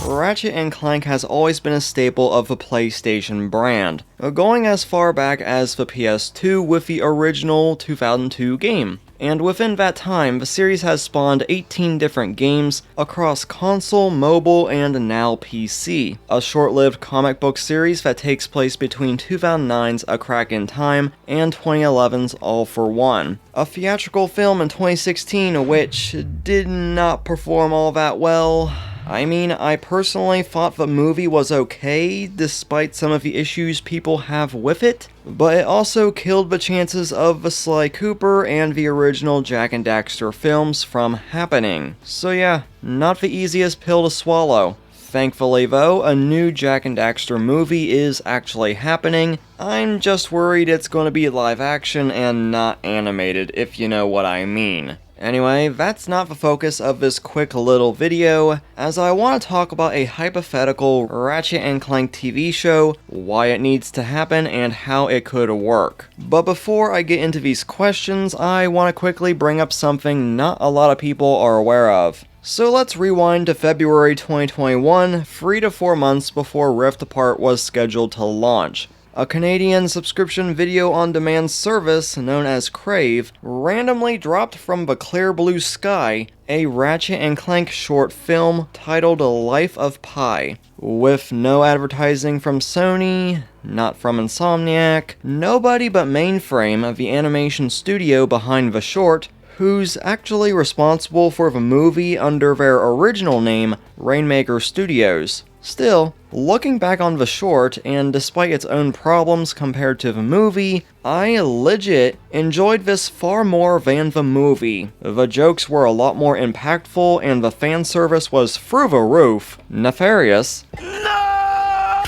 Ratchet & Clank has always been a staple of the PlayStation brand, going as far back as the PS2 with the original 2002 game. And within that time, the series has spawned 18 different games across console, mobile, and now PC. A short-lived comic book series that takes place between 2009's A Crack in Time and 2011's All for One. A theatrical film in 2016 which did not perform all that well. I mean, I personally thought the movie was okay, despite some of the issues people have with it, but it also killed the chances of the Sly Cooper and the original Jak and Daxter films from happening. So yeah, not the easiest pill to swallow. Thankfully though, a new Jak and Daxter movie is actually happening. I'm just worried it's going to be live action and not animated, if you know what I mean. Anyway, that's not the focus of this quick little video, as I want to talk about a hypothetical Ratchet & Clank TV show, why it needs to happen, and how it could work. But before I get into these questions, I want to quickly bring up something not a lot of people are aware of. So let's rewind to February 2021, 3 to 4 months before Rift Apart was scheduled to launch. A Canadian subscription video-on-demand service known as Crave randomly dropped from the clear blue sky a Ratchet & Clank short film titled Life of Pi. With no advertising from Sony, not from Insomniac, nobody but Mainframe, the animation studio behind the short, who's actually responsible for the movie under their original name, Rainmaker Studios. Still, looking back on the short, and despite its own problems compared to the movie, I legit enjoyed this far more than the movie. The jokes were a lot more impactful, and the fan service was through the roof. Nefarious. No!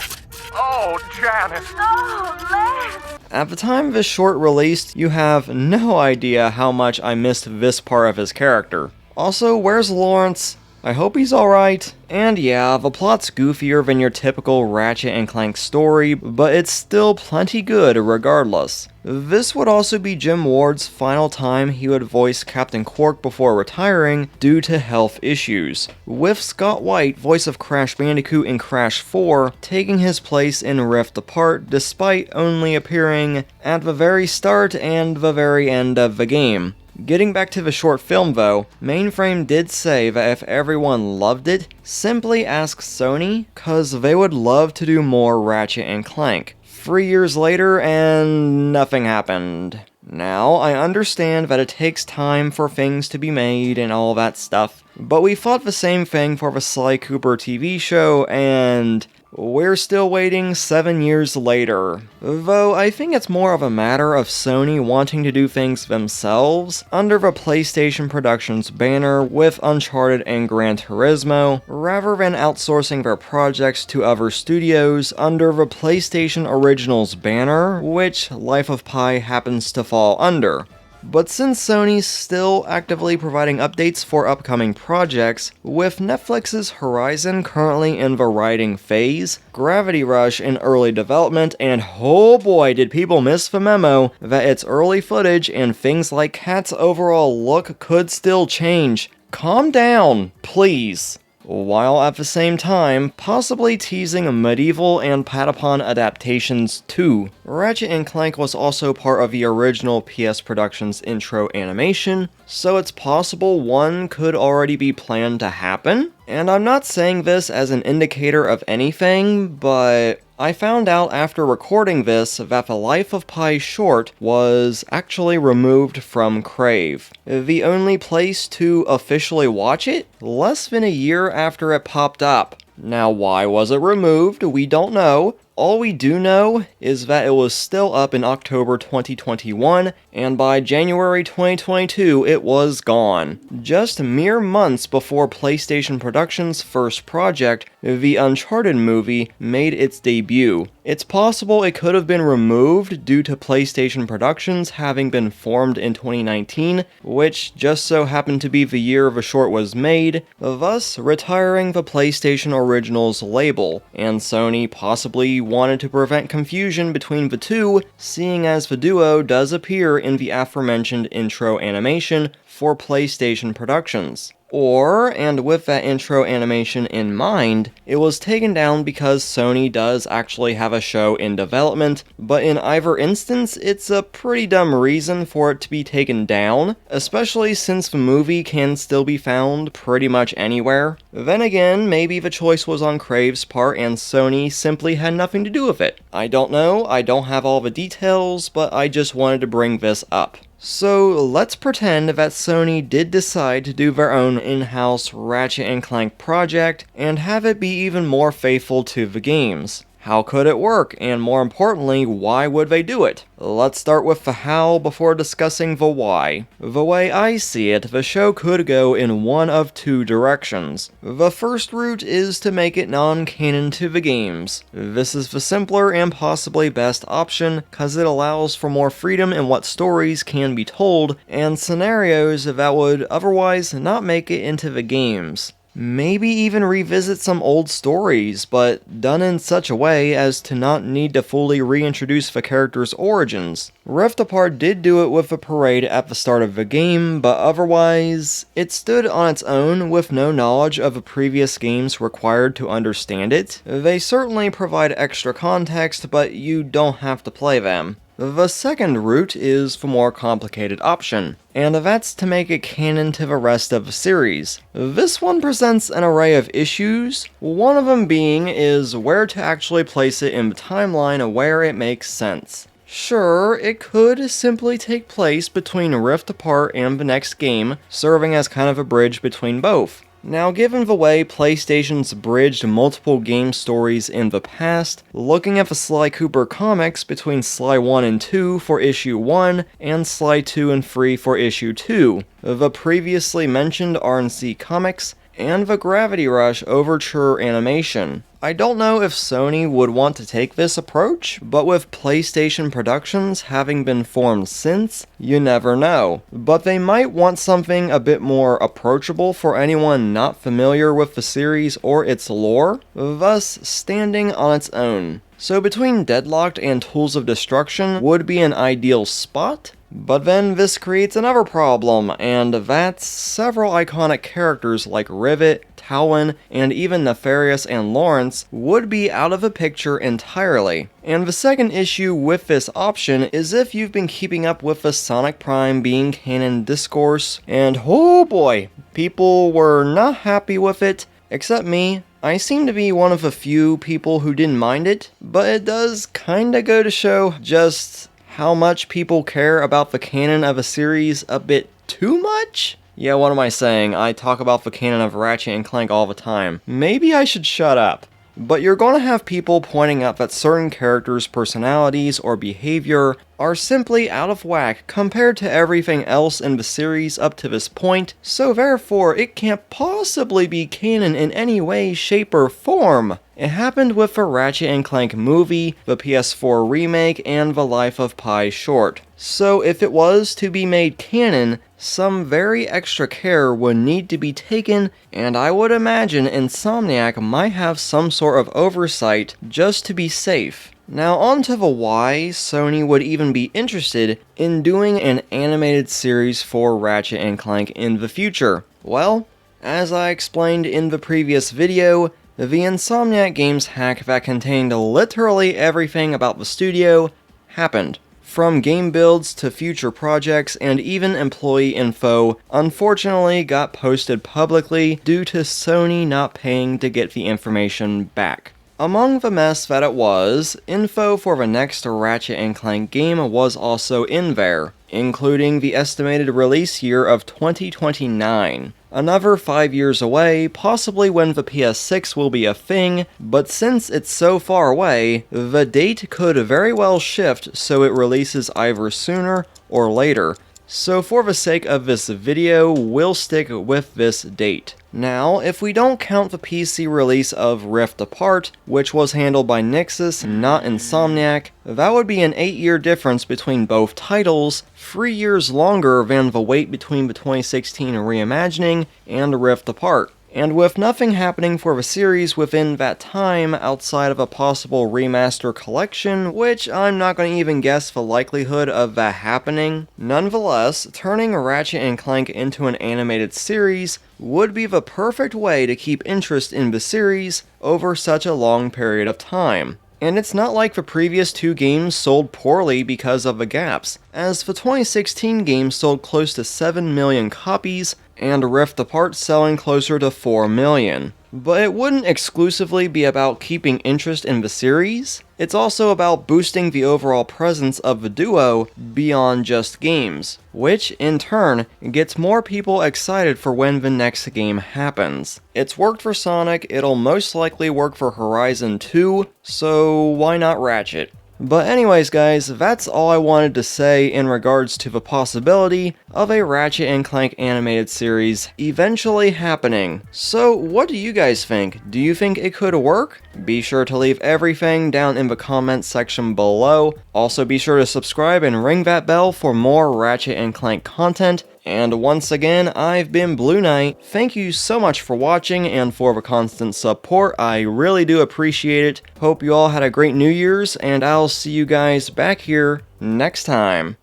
Oh, Janice. Oh, Les! At the time this short released, you have no idea how much I missed this part of his character. Also, where's Lawrence? I hope he's alright. And yeah, the plot's goofier than your typical Ratchet & Clank story, but it's still plenty good regardless. This would also be Jim Ward's final time he would voice Captain Quark before retiring due to health issues, with Scott White, voice of Crash Bandicoot in Crash 4, taking his place in Rift Apart despite only appearing at the very start and the very end of the game. Getting back to the short film though, Mainframe did say that if everyone loved it, simply ask Sony, cause they would love to do more Ratchet & Clank. 3 years later and nothing happened. Now, I understand that it takes time for things to be made and all that stuff, but we thought the same thing for the Sly Cooper TV show, and we're still waiting 7 years later. Though I think it's more of a matter of Sony wanting to do things themselves under the PlayStation Productions banner with Uncharted and Gran Turismo, rather than outsourcing their projects to other studios under the PlayStation Originals banner, which Life of Pi happens to fall under. But since Sony's still actively providing updates for upcoming projects, with Netflix's Horizon currently in the writing phase, Gravity Rush in early development, and oh boy did people miss the memo that its early footage and things like Cat's overall look could still change. Calm down, please. While at the same time, possibly teasing medieval and Patapon adaptations too. Ratchet & Clank was also part of the original PS Productions intro animation, so it's possible one could already be planned to happen. And I'm not saying this as an indicator of anything, but I found out after recording this that the Life of Pi short was actually removed from Crave, the only place to officially watch it, less than a year after it popped up. Now, why was it removed? We don't know. All we do know is that it was still up in October 2021, and by January 2022 it was gone. Just mere months before PlayStation Productions' first project, the Uncharted movie, made its debut. It's possible it could have been removed due to PlayStation Productions having been formed in 2019, which just so happened to be the year the short was made, thus retiring the PlayStation Originals label, and Sony possibly wanted to prevent confusion between the two, seeing as the duo does appear in the aforementioned intro animation for PlayStation productions. Or, and with that intro animation in mind, it was taken down because Sony does actually have a show in development, but in either instance, it's a pretty dumb reason for it to be taken down, especially since the movie can still be found pretty much anywhere. Then again, maybe the choice was on Crave's part and Sony simply had nothing to do with it. I don't know, I don't have all the details, but I just wanted to bring this up. So let's pretend that Sony did decide to do their own in-house Ratchet & Clank project and have it be even more faithful to the games. How could it work, and more importantly, why would they do it? Let's start with the how before discussing the why. The way I see it, the show could go in one of two directions. The first route is to make it non-canon to the games. This is the simpler and possibly best option, cause it allows for more freedom in what stories can be told, and scenarios that would otherwise not make it into the games. Maybe even revisit some old stories, but done in such a way as to not need to fully reintroduce the character's origins. Rift Apart did do it with the parade at the start of the game, but otherwise, it stood on its own with no knowledge of the previous games required to understand it. They certainly provide extra context, but you don't have to play them. The second route is the more complicated option, and that's to make it canon to the rest of the series. This one presents an array of issues, one of them being is where to actually place it in the timeline where it makes sense. Sure, it could simply take place between Rift Apart and the next game, serving as kind of a bridge between both. Now, given the way PlayStation's bridged multiple game stories in the past, looking at the Sly Cooper comics between Sly 1 and 2 for issue 1, and Sly 2 and 3 for issue 2, the previously mentioned RNC comics, and the Gravity Rush Overture animation. I don't know if Sony would want to take this approach, but with PlayStation Productions having been formed since, you never know. But they might want something a bit more approachable for anyone not familiar with the series or its lore, thus standing on its own. So between Deadlocked and Tools of Destruction would be an ideal spot, but then this creates another problem, and that's several iconic characters like Rivet, Talon, and even Nefarious and Lawrence would be out of the picture entirely. And the second issue with this option is if you've been keeping up with the Sonic Prime being canon discourse, and oh boy, people were not happy with it, except me. I seem to be one of a few people who didn't mind it, but it does kinda go to show just how much people care about the canon of a series a bit too much? Yeah, what am I saying? I talk about the canon of Ratchet & Clank all the time. Maybe I should shut up. But you're going to have people pointing out that certain characters' personalities or behavior are simply out of whack compared to everything else in the series up to this point, so therefore it can't possibly be canon in any way, shape, or form. It happened with the Ratchet & Clank movie, the PS4 remake, and the Life of Pi short. So if it was to be made canon, some very extra care would need to be taken, and I would imagine Insomniac might have some sort of oversight just to be safe. Now on to the why Sony would even be interested in doing an animated series for Ratchet & Clank in the future. Well, as I explained in the previous video, the Insomniac Games hack that contained literally everything about the studio happened. From game builds to future projects and even employee info, unfortunately got posted publicly due to Sony not paying to get the information back. Among the mess that it was, info for the next Ratchet & Clank game was also in there, including the estimated release year of 2029. Another 5 years away, possibly when the PS6 will be a thing, but since it's so far away, the date could very well shift so it releases either sooner or later. So for the sake of this video, we'll stick with this date. Now, if we don't count the PC release of Rift Apart, which was handled by Nixxes, not Insomniac, that would be an 8-year difference between both titles, 3 years longer than the wait between the 2016 reimagining and Rift Apart. And with nothing happening for the series within that time outside of a possible remaster collection, which I'm not going to even guess the likelihood of that happening, nonetheless, turning Ratchet & Clank into an animated series would be the perfect way to keep interest in the series over such a long period of time. And it's not like the previous two games sold poorly because of the gaps, as the 2016 game sold close to 7 million copies, and Rift Apart selling closer to 4 million. But it wouldn't exclusively be about keeping interest in the series, it's also about boosting the overall presence of the duo beyond just games, which in turn gets more people excited for when the next game happens. It's worked for Sonic, it'll most likely work for Horizon 2, so why not Ratchet? But anyways guys, that's all I wanted to say in regards to the possibility of a Ratchet & Clank animated series eventually happening. So what do you guys think? Do you think it could work? Be sure to leave everything down in the comments section below. Also be sure to subscribe and ring that bell for more Ratchet & Clank content. And once again, I've been Blue Knight. Thank you so much for watching and for the constant support. I really do appreciate it. Hope you all had a great New Year's, and I'll see you guys back here next time.